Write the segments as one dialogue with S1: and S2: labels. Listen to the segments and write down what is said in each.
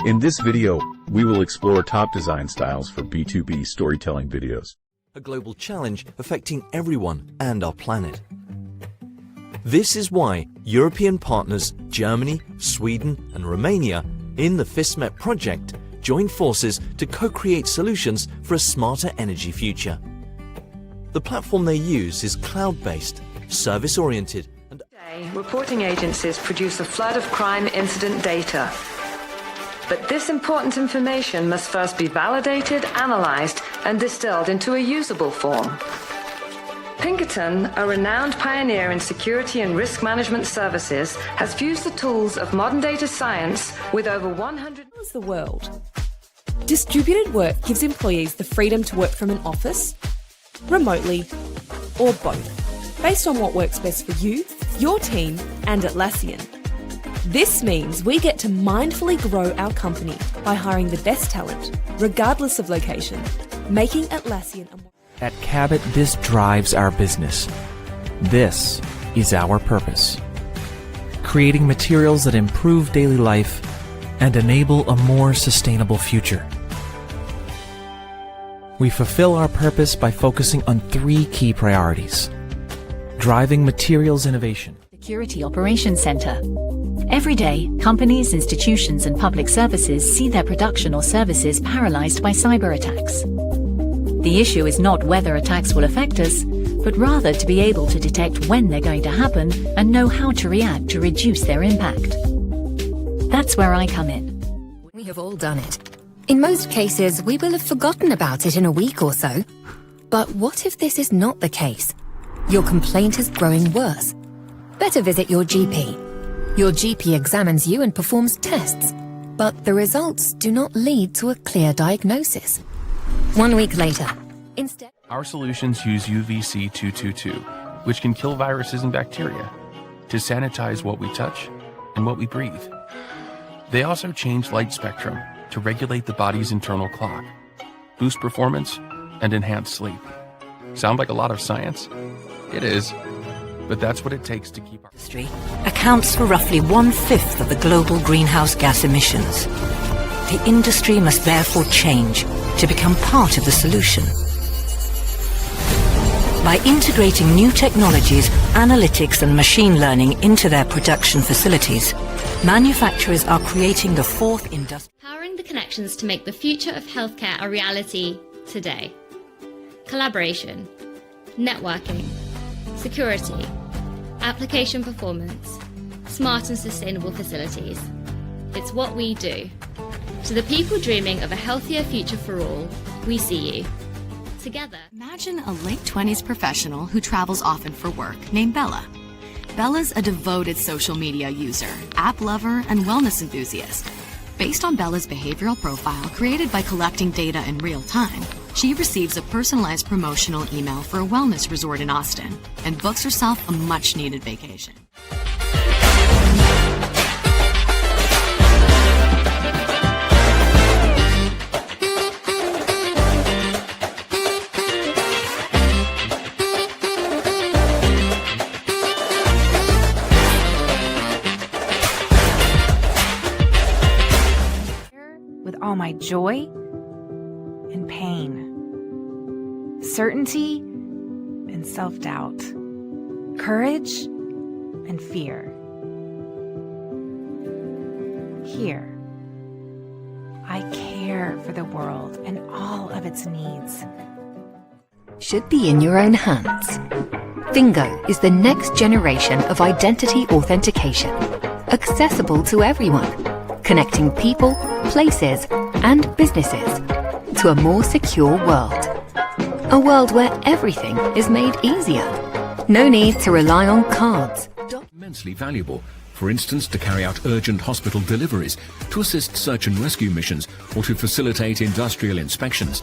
S1: In this video, we will explore top design styles for B2B storytelling videos.
S2: A global challenge affecting everyone and our planet. This is why European partners Germany, Sweden and Romania in the FISMET project joined forces to co-create solutions for a smarter energy future. The platform they use is cloud-based, service-oriented and
S3: reporting agencies produce a flood of crime incident data. But this important information must first be validated, analyzed, and distilled into a usable form. Pinkerton, a renowned pioneer in security and risk management services, has fused the tools of modern data science with over 100...
S4: The world. Distributed work gives employees the freedom to work from an office, remotely, or both, based on what works best for you, your team, and Atlassian. This means we get to mindfully grow our company by hiring the best talent, regardless of location, making Atlassian a more...
S5: At Cabot, this drives our business. This is our purpose. Creating materials that improve daily life and enable a more sustainable future. We fulfill our purpose by focusing on 3 key priorities. Driving materials innovation.
S6: Security Operations Center. Every day, companies, institutions, and public services see their production or services paralyzed by cyber attacks. The issue is not whether attacks will affect us, but rather to be able to detect when they're going to happen and know how to react to reduce their impact. That's where I come in.
S7: We have all done it. In most cases, we will have forgotten about it in a week or so. But what if this is not the case? Your complaint is growing worse. Better visit your GP. Your GP examines you and performs tests, but the results do not lead to a clear diagnosis. 1 week later, instead...
S8: Our solutions use UVC-222, which can kill viruses and bacteria, to sanitize what we touch and what we breathe. They also change light spectrum to regulate the body's internal clock, boost performance, and enhance sleep. Sound like a lot of science? It is. But that's what it takes to keep our
S9: industry accounts for roughly 1/5 of the global greenhouse gas emissions. The industry must therefore change to become part of the solution. By integrating new technologies, analytics and machine learning into their production facilities, manufacturers are creating the 4th industry.
S10: Powering the connections to make the future of healthcare a reality today. Collaboration, networking, security, application performance, smart and sustainable facilities. It's what we do. To the people dreaming of a healthier future for all, we see you. Together.
S11: Imagine a late 20s professional who travels often for work named Bella. Bella's a devoted social media user, app lover, and wellness enthusiast. Based on Bella's behavioral profile created by collecting data in real time, she receives a personalized promotional email for a wellness resort in Austin and books herself a much-needed vacation.
S12: With all my joy and pain, certainty and self-doubt, courage and fear. Here, I care for the world and all of its needs.
S7: Should be in your own hands. Fingo is the next generation of identity authentication, accessible to everyone, connecting people, places, and businesses to a more secure world. A world where everything is made easier. No need to rely on cards.
S13: Immensely valuable, for instance, to carry out urgent hospital deliveries, to assist search and rescue missions, or to facilitate industrial inspections.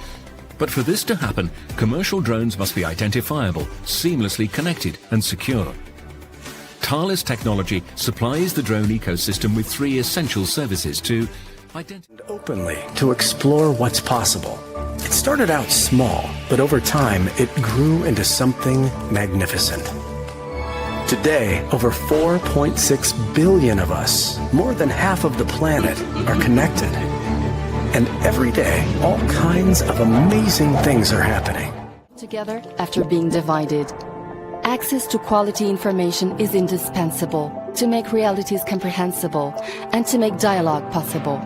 S13: But for this to happen, commercial drones must be identifiable, seamlessly connected, and secure. Thales Technology supplies the drone ecosystem with 3 essential services to
S14: openly to explore what's possible. It started out small, but over time it grew into something magnificent. Today, over 4.6 billion of us, more than half of the planet, are connected. And every day, all kinds of amazing things are happening.
S15: Together after being divided. Access to quality information is indispensable to make realities comprehensible and to make dialogue possible.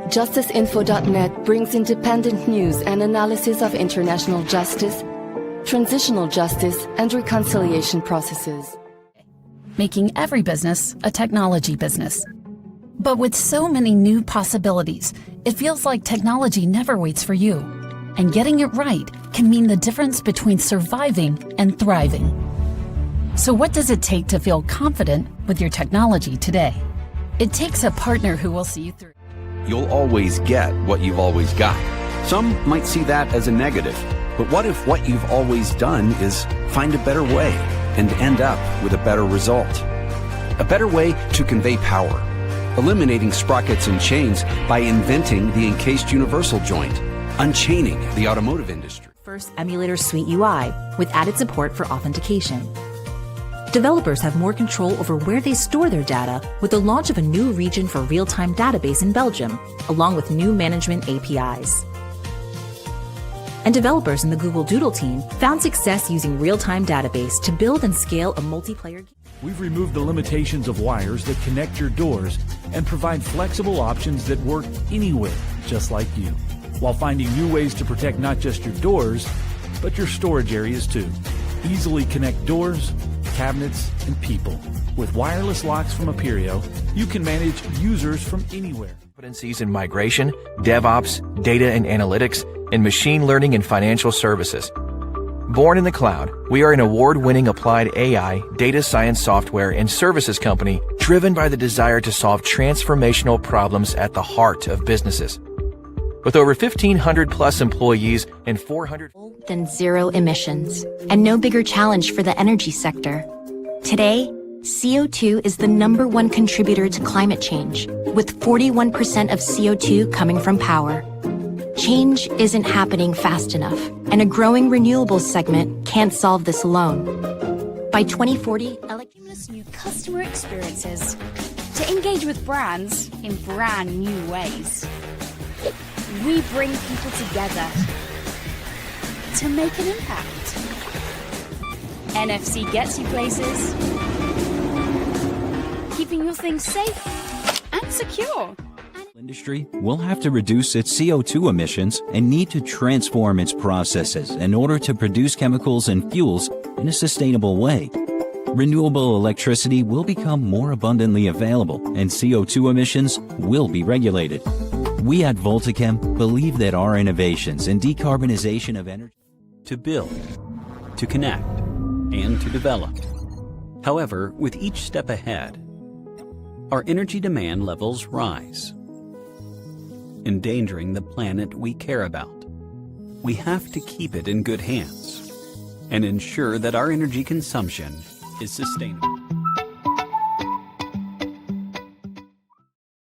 S15: JusticeInfo.net brings independent news and analysis of international justice, transitional justice, and reconciliation processes.
S16: Making every business a technology business. But with so many new possibilities, it feels like technology never waits for you. And getting it right can mean the difference between surviving and thriving. So what does it take to feel confident with your technology today? It takes a partner who will see you through.
S17: You'll always get what you've always got. Some might see that as a negative. But what if what you've always done is find a better way and end up with a better result? A better way to convey power, eliminating sprockets and chains by inventing the encased universal joint, unchaining the automotive industry.
S18: First Emulator Suite UI with added support for authentication. Developers have more control over where they store their data with the launch of a new region for real-time database in Belgium, along with new management APIs. And developers in the Google Doodle team found success using real-time database to build and scale a multiplayer game.
S19: We've removed the limitations of wires that connect your doors and provide flexible options that work anywhere, just like you, while finding new ways to protect not just your doors, but your storage areas too. Easily connect doors, cabinets, and people. With wireless locks from Aperio, you can manage users from anywhere.
S20: Competencies in migration, DevOps, data and analytics, and machine learning and financial services. Born in the cloud, we are an award-winning applied AI, data science software, and services company driven by the desire to solve transformational problems at the heart of businesses. With over 1,500 plus employees and 400
S21: than zero emissions, and no bigger challenge for the energy sector. Today, CO2 is the #1 contributor to climate change, with 41% of CO2 coming from power. Change isn't happening fast enough, and a growing renewables segment can't solve this alone. By 2040,
S22: new customer experiences to engage with brands in brand new ways. We bring people together to make an impact. NFC gets you places, keeping your things safe and secure.
S23: Industry will have to reduce its CO2 emissions and need to transform its processes in order to produce chemicals and fuels in a sustainable way. Renewable electricity will become more abundantly available and CO2 emissions will be regulated. We at Voltachem believe that our innovations in decarbonization of energy
S24: to build, to connect, and to develop. However, with each step ahead, our energy demand levels rise, endangering the planet we care about. We have to keep it in good hands and ensure that our energy consumption is sustainable.